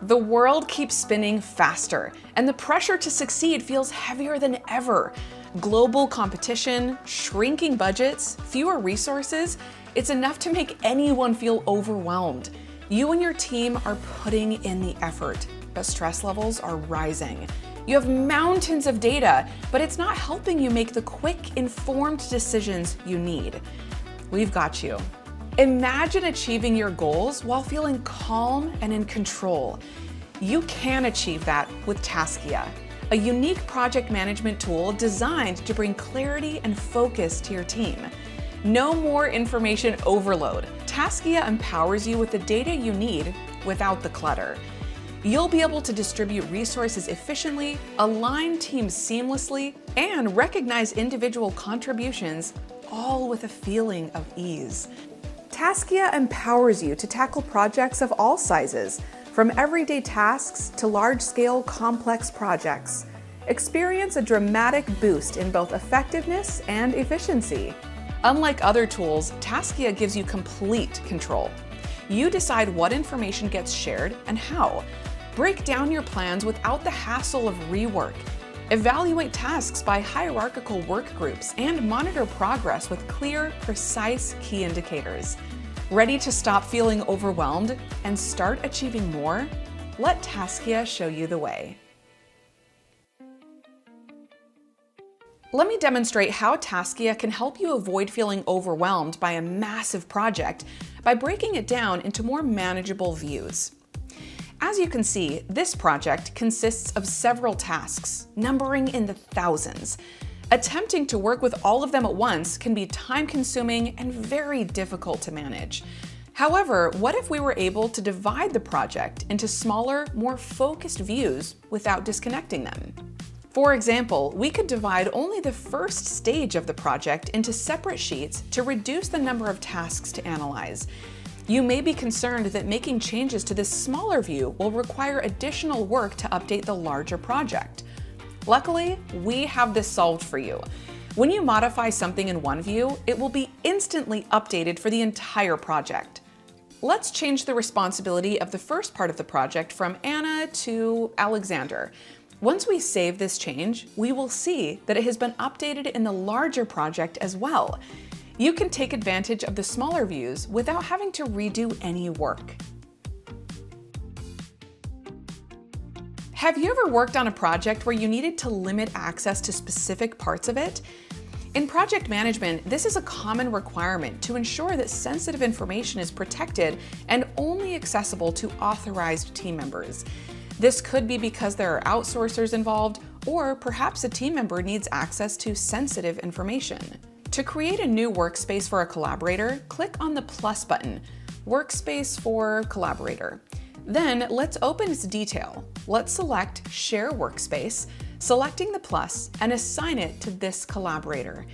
The world keeps spinning faster, and the pressure to succeed feels heavier than ever. Global competition, shrinking budgets, fewer resources, it's enough to make anyone feel overwhelmed. You and your team are putting in the effort, but stress levels are rising. You have mountains of data, but it's not helping you make the quick, informed decisions you need. We've got you. Imagine achieving your goals while feeling calm and in control. You can achieve that with Taskia, a unique project management tool designed to bring clarity and focus to your team. No more information overload. Taskia empowers you with the data you need without the clutter. You'll be able to distribute resources efficiently, align teams seamlessly, and recognize individual contributions, all with a feeling of ease. Taskia empowers you to tackle projects of all sizes, from everyday tasks to large-scale complex projects. Experience a dramatic boost in both effectiveness and efficiency. Unlike other tools, Taskia gives you complete control. You decide what information gets shared and how. Break down your plans without the hassle of rework. Evaluate tasks by hierarchical work groups and monitor progress with clear, precise key indicators. Ready to stop feeling overwhelmed and start achieving more? Let Taskia show you the way. Let me demonstrate how Taskia can help you avoid feeling overwhelmed by a massive project by breaking it down into more manageable views. As you can see, this project consists of several tasks, numbering in the thousands. Attempting to work with all of them at once can be time-consuming and very difficult to manage. However, what if we were able to divide the project into smaller, more focused views without disconnecting them? For example, we could divide only the first stage of the project into separate sheets to reduce the number of tasks to analyze. You may be concerned that making changes to this smaller view will require additional work to update the larger project. Luckily, we have this solved for you. When you modify something in one view, it will be instantly updated for the entire project. Let's change the responsibility of the first part of the project from Anna to Alexander. Once we save this change, we will see that it has been updated in the larger project as well. You can take advantage of the smaller views without having to redo any work. Have you ever worked on a project where you needed to limit access to specific parts of it? In project management, this is a common requirement to ensure that sensitive information is protected and only accessible to authorized team members. This could be because there are outsourcers involved, or perhaps a team member needs access to sensitive information. To create a new workspace for a collaborator, click on the plus button, Workspace for Collaborator. Then let's open its detail. Let's select Share Workspace, selecting the plus, and assign it to this collaborator.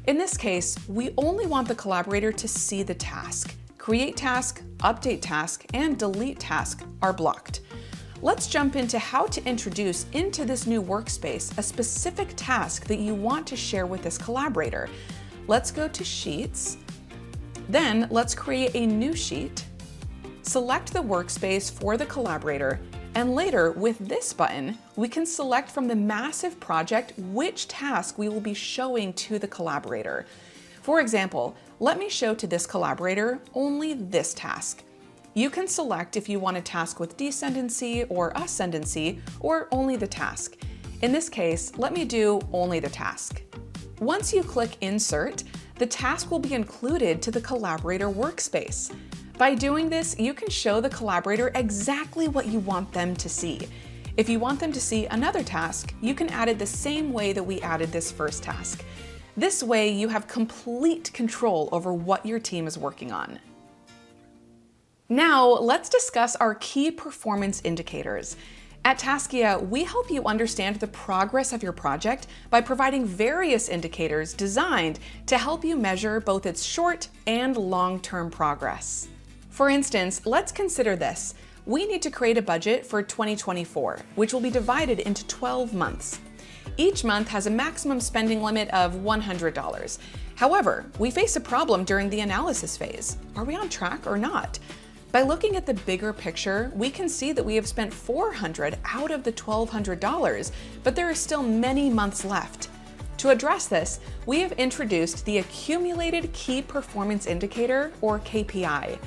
In this case, we only want the collaborator to see the task. Create task, update task, and delete task are blocked. Let's jump into how to introduce into this new workspace a specific task that you want to share with this collaborator. Let's go to Sheets. Then let's create a new sheet. Select the workspace for the collaborator, and later with this button, we can select from the massive project which task we will be showing to the collaborator. For example, let me show to this collaborator only this task. You can select if you want a task with descendancy or ascendancy, or only the task. In this case, let me do only the task. Once you click Insert, the task will be included to the collaborator workspace. By doing this, you can show the collaborator exactly what you want them to see. If you want them to see another task, you can add it the same way that we added this first task. This way, you have complete control over what your team is working on. Now, let's discuss our key performance indicators. At Taskia, we help you understand the progress of your project by providing various indicators designed to help you measure both its short and long-term progress. For instance, let's consider this. We need to create a budget for 2024, which will be divided into 12 months. Each month has a maximum spending limit of $100. However, we face a problem during the analysis phase. Are we on track or not? By looking at the bigger picture, we can see that we have spent $400 out of the $1,200, but there are still many months left. To address this, we have introduced the Accumulated Key Performance Indicator, or KPI.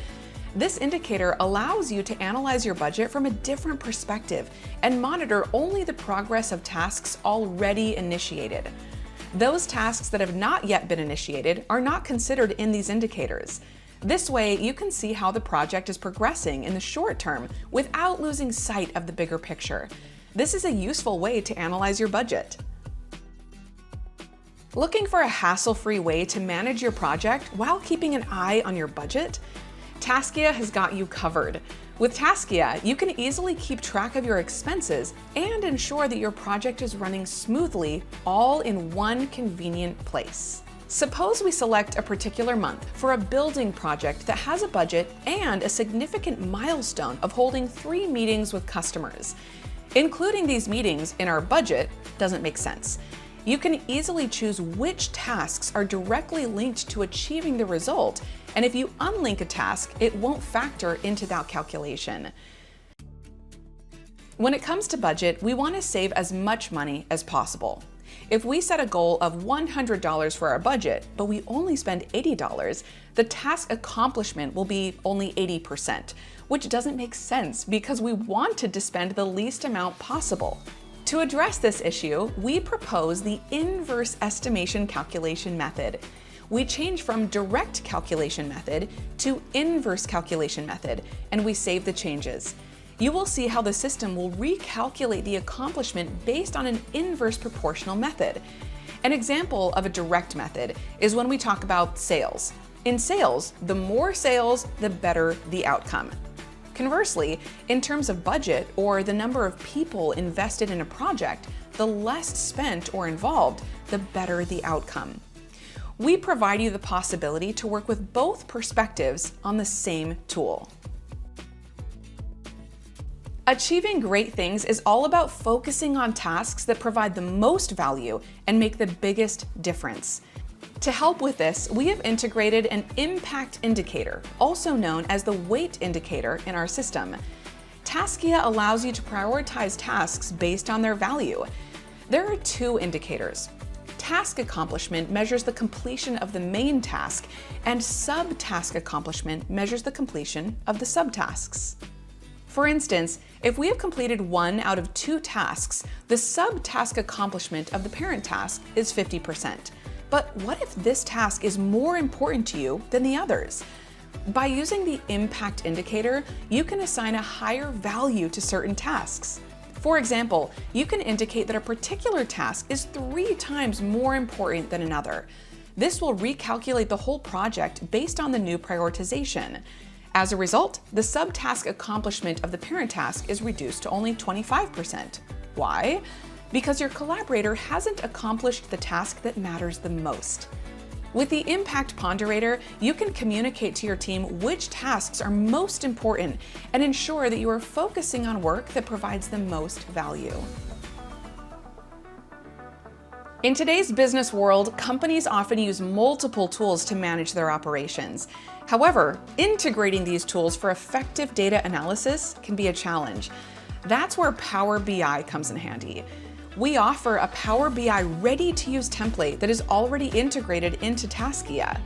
This indicator allows you to analyze your budget from a different perspective and monitor only the progress of tasks already initiated. Those tasks that have not yet been initiated are not considered in these indicators. This way, you can see how the project is progressing in the short term without losing sight of the bigger picture. This is a useful way to analyze your budget. Looking for a hassle-free way to manage your project while keeping an eye on your budget? Taskia has got you covered. With Taskia, you can easily keep track of your expenses and ensure that your project is running smoothly, all in one convenient place. Suppose we select a particular month for a building project that has a budget and a significant milestone of holding 3 meetings with customers. Including these meetings in our budget doesn't make sense. You can easily choose which tasks are directly linked to achieving the result, and if you unlink a task, it won't factor into that calculation. When it comes to budget, we want to save as much money as possible. If we set a goal of $100 for our budget, but we only spend $80, the task accomplishment will be only 80%, which doesn't make sense because we wanted to spend the least amount possible. To address this issue, we propose the inverse estimation calculation method. We change from direct calculation method to inverse calculation method, and we save the changes. You will see how the system will recalculate the accomplishment based on an inverse proportional method. An example of a direct method is when we talk about sales. In sales, the more sales, the better the outcome. Conversely, in terms of budget or the number of people invested in a project, the less spent or involved, the better the outcome. We provide you the possibility to work with both perspectives on the same tool. Achieving great things is all about focusing on tasks that provide the most value and make the biggest difference. To help with this, we have integrated an impact indicator, also known as the weight indicator, in our system. Taskia allows you to prioritize tasks based on their value. There are 2 indicators. Task accomplishment measures the completion of the main task, and sub-task accomplishment measures the completion of the subtasks. For instance, if we have completed 1 out of 2 tasks, the sub-task accomplishment of the parent task is 50%. But what if this task is more important to you than the others? By using the impact indicator, you can assign a higher value to certain tasks. For example, you can indicate that a particular task is 3 times more important than another. This will recalculate the whole project based on the new prioritization. As a result, the subtask accomplishment of the parent task is reduced to only 25%. Why? Because your collaborator hasn't accomplished the task that matters the most. With the Impact Ponderator, you can communicate to your team which tasks are most important and ensure that you are focusing on work that provides the most value. In today's business world, companies often use multiple tools to manage their operations. However, integrating these tools for effective data analysis can be a challenge. That's where Power BI comes in handy. We offer a Power BI ready-to-use template that is already integrated into Taskia.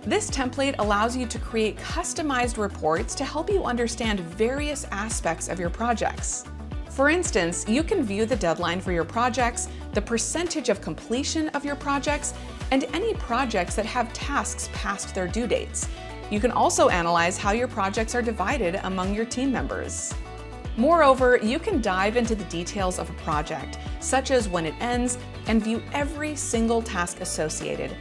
This template allows you to create customized reports to help you understand various aspects of your projects. For instance, you can view the deadline for your projects, the percentage of completion of your projects, and any projects that have tasks past their due dates. You can also analyze how your projects are divided among your team members. Moreover, you can dive into the details of a project, such as when it ends, and view every single task associated.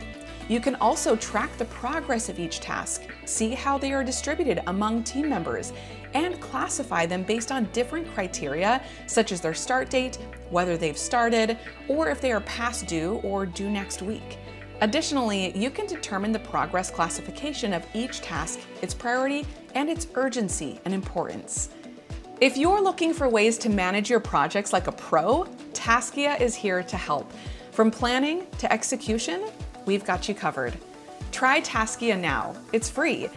You can also track the progress of each task, see how they are distributed among team members, and classify them based on different criteria, such as their start date, whether they've started, or if they are past due or due next week. Additionally, you can determine the progress classification of each task, its priority, and its urgency and importance. If you're looking for ways to manage your projects like a pro, Taskia is here to help. From planning to execution, we've got you covered. Try Taskia now. It's free.